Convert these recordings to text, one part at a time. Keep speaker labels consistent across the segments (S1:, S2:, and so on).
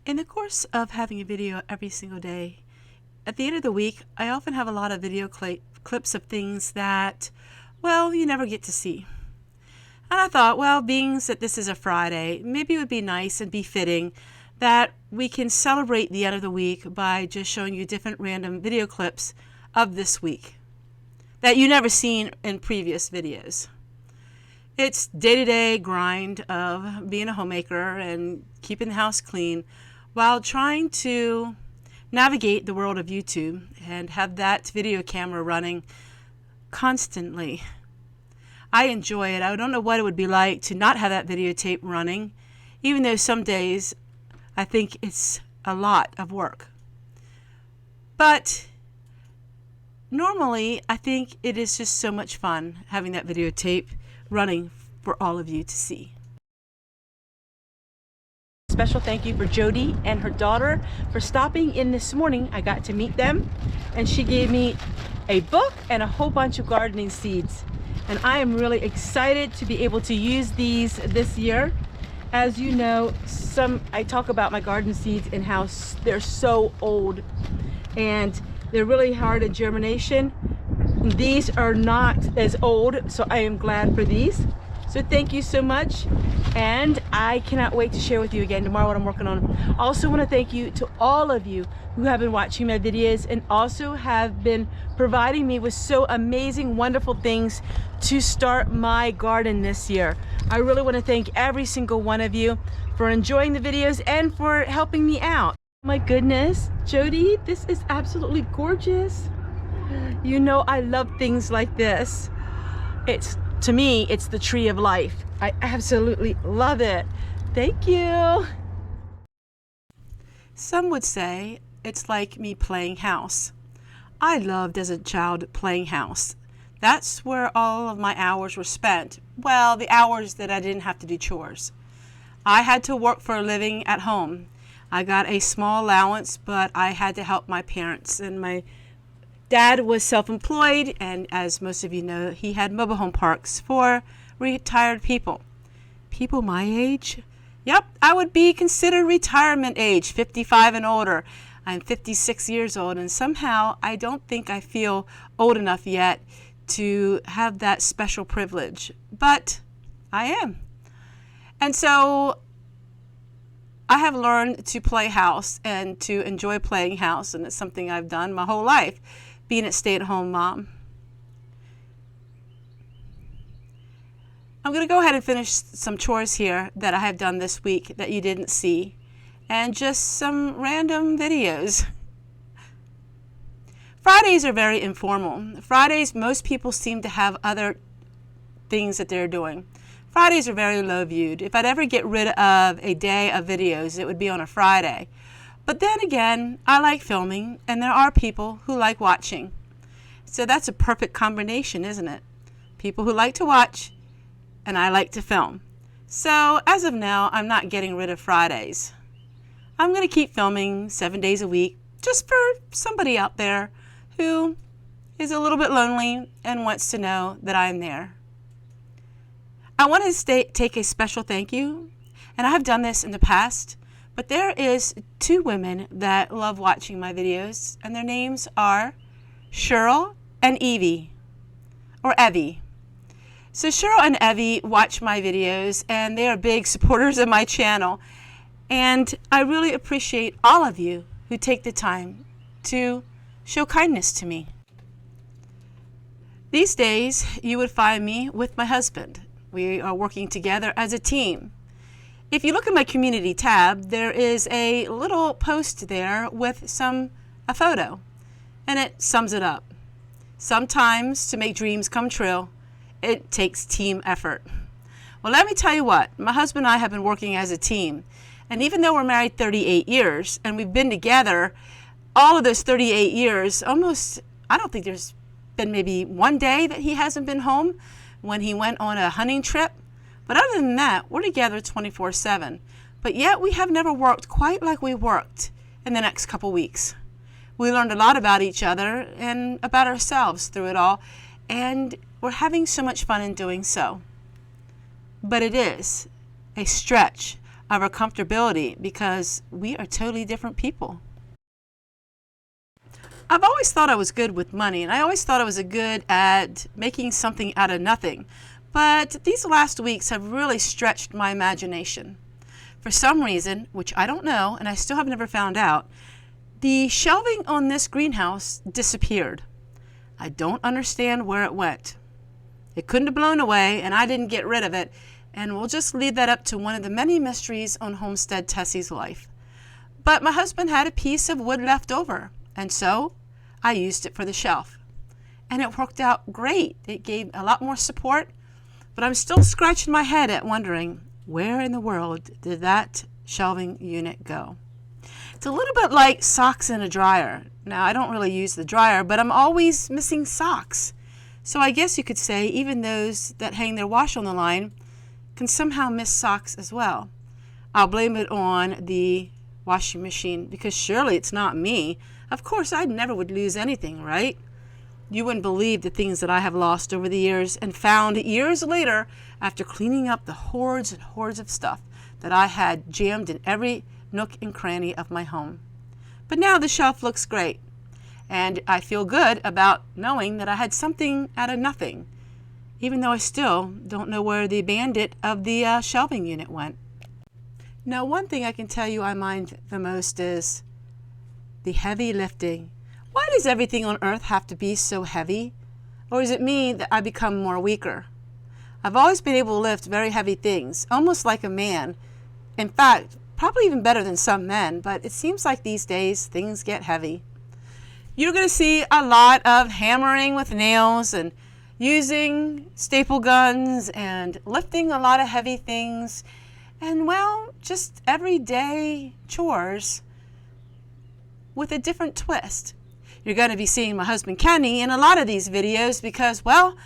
S1: In the course of having a video every single day, at the end of the week, I often have a lot of video clips of things that, well, you never get to see. And I thought, well, being that this is a Friday, maybe it would be nice and befitting that we can celebrate the end of the week by just showing you different random video clips of this week that you never seen in previous videos. It's day-to-day grind of being a homemaker and keeping the house clean while trying to navigate the world of YouTube and have that video camera running constantly. I enjoy it. I don't know what it would be like to not have that videotape running, even though some days I think it's a lot of work. But normally I think it is just so much fun having that videotape running for all of you to see. Special thank you for Jody and her daughter for stopping in this morning. I got to meet them and she gave me a book and a whole bunch of gardening seeds. And I am really excited to be able to use these this year. As you know, I talk about my garden seeds and how they're so old and they're really hard at germination. These are not as old, so I am glad for these. So thank you so much, and I cannot wait to share with you again tomorrow what I'm working on. I also want to thank you to all of you who have been watching my videos and also have been providing me with so amazing, wonderful things to start my garden this year. I really want to thank every single one of you for enjoying the videos and for helping me out. My goodness, Jody, this is absolutely gorgeous. You know I love things like this. To me, it's the tree of life. I absolutely love it. Thank you. Some would say it's like me playing house. I loved as a child playing house. That's where all of my hours were spent. Well, the hours that I didn't have to do chores. I had to work for a living at home. I got a small allowance, but I had to help my parents, and my Dad was self-employed, and as most of you know, he had mobile home parks for retired people. People my age? Yep, I would be considered retirement age, 55 and older. I'm 56 years old, and somehow I don't think I feel old enough yet to have that special privilege, but I am. And so I have learned to play house and to enjoy playing house, and it's something I've done my whole life, being a stay-at-home mom. I'm going to go ahead and finish some chores here that I have done this week that you didn't see, and just some random videos. Fridays are very informal. Fridays, most people seem to have other things that they're doing. Fridays are very low viewed. If I'd ever get rid of a day of videos, it would be on a Friday. But then again, I like filming, and there are people who like watching. So that's a perfect combination, isn't it? People who like to watch, and I like to film. So as of now, I'm not getting rid of Fridays. I'm going to keep filming 7 days a week, just for somebody out there who is a little bit lonely and wants to know that I'm there. I want to take a special thank you, and I have done this in the past, but there is two women that love watching my videos, and their names are Cheryl and Evie, or Evie. So Cheryl and Evie watch my videos, and they are big supporters of my channel, and I really appreciate all of you who take the time to show kindness to me. These days, you would find me with my husband. We are working together as a team. If you look at my community tab, there is a little post there with a photo, and it sums it up. Sometimes to make dreams come true, it takes team effort. Well, let me tell you what, my husband and I have been working as a team, and even though we're married 38 years and we've been together all of those 38 years, almost, I don't think there's been maybe one day that he hasn't been home when he went on a hunting trip. But other than that, we're together 24/7. But yet we have never worked quite like we worked in the next couple weeks. We learned a lot about each other and about ourselves through it all, and we're having so much fun in doing so. But it is a stretch of our comfortability because we are totally different people. I've always thought I was good with money, and I always thought I was good at making something out of nothing. But these last weeks have really stretched my imagination. For some reason, which I don't know, and I still have never found out, the shelving on this greenhouse disappeared. I don't understand where it went. It couldn't have blown away, and I didn't get rid of it, and we'll just leave that up to one of the many mysteries on Homestead Tessie's life. But my husband had a piece of wood left over, and so I used it for the shelf. And it worked out great. It gave a lot more support, but I'm still scratching my head at wondering, where in the world did that shelving unit go? It's a little bit like socks in a dryer. Now, I don't really use the dryer, but I'm always missing socks. So I guess you could say even those that hang their wash on the line can somehow miss socks as well. I'll blame it on the washing machine because surely it's not me. Of course, I never would lose anything, right? You wouldn't believe the things that I have lost over the years and found years later after cleaning up the hordes and hordes of stuff that I had jammed in every nook and cranny of my home. But now the shelf looks great, and I feel good about knowing that I had something out of nothing, even though I still don't know where the bandit of the shelving unit went. Now, one thing I can tell you I mind the most is the heavy lifting. Why does everything on earth have to be so heavy? Or is it me that I become more weaker? I've always been able to lift very heavy things, almost like a man. In fact, probably even better than some men, but it seems like these days things get heavy. You're going to see a lot of hammering with nails and using staple guns and lifting a lot of heavy things and, well, just everyday chores with a different twist. You're going to be seeing my husband Kenny in a lot of these videos because, well,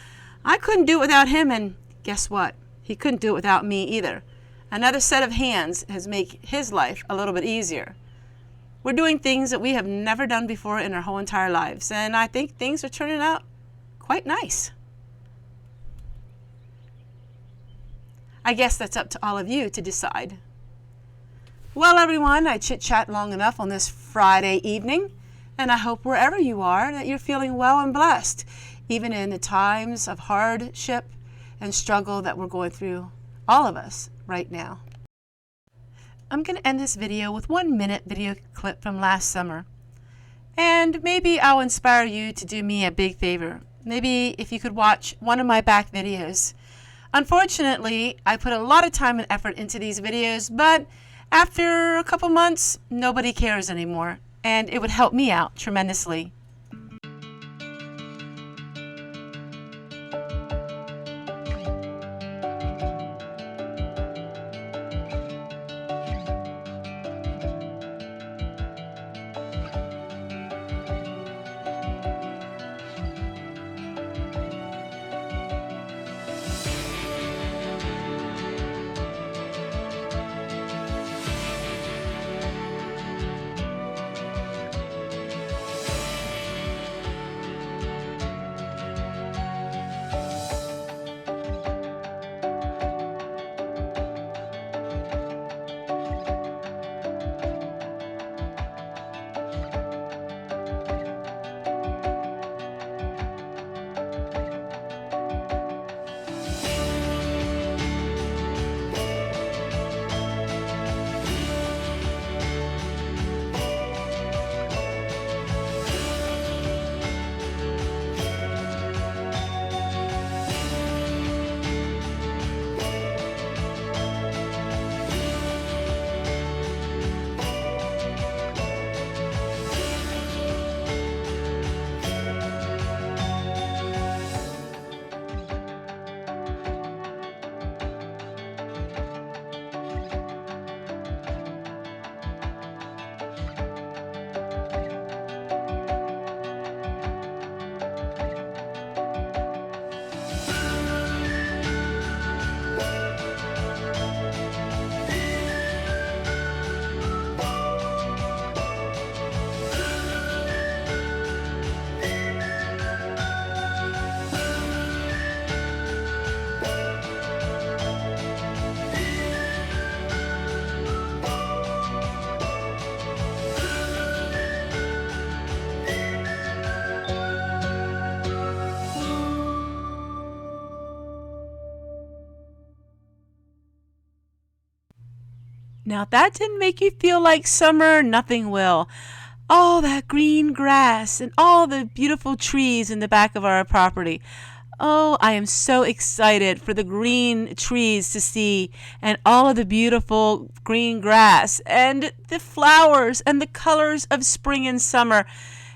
S1: I couldn't do it without him, and guess what? He couldn't do it without me either. Another set of hands has made his life a little bit easier. We're doing things that we have never done before in our whole entire lives, and I think things are turning out quite nice. I guess that's up to all of you to decide. Well, everyone, I chit-chat long enough on this Friday evening, and I hope wherever you are that you're feeling well and blessed, even in the times of hardship and struggle that we're going through, all of us, right now. I'm going to end this video with 1-minute video clip from last summer. And maybe I'll inspire you to do me a big favor. Maybe if you could watch one of my back videos. Unfortunately, I put a lot of time and effort into these videos, but after a couple months, nobody cares anymore, and it would help me out tremendously. Now, if that didn't make you feel like summer, nothing will. All that green grass and all the beautiful trees in the back of our property. Oh, I am so excited for the green trees to see and all of the beautiful green grass and the flowers and the colors of spring and summer.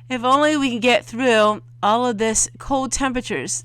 S1: If only we can get through all of this cold temperatures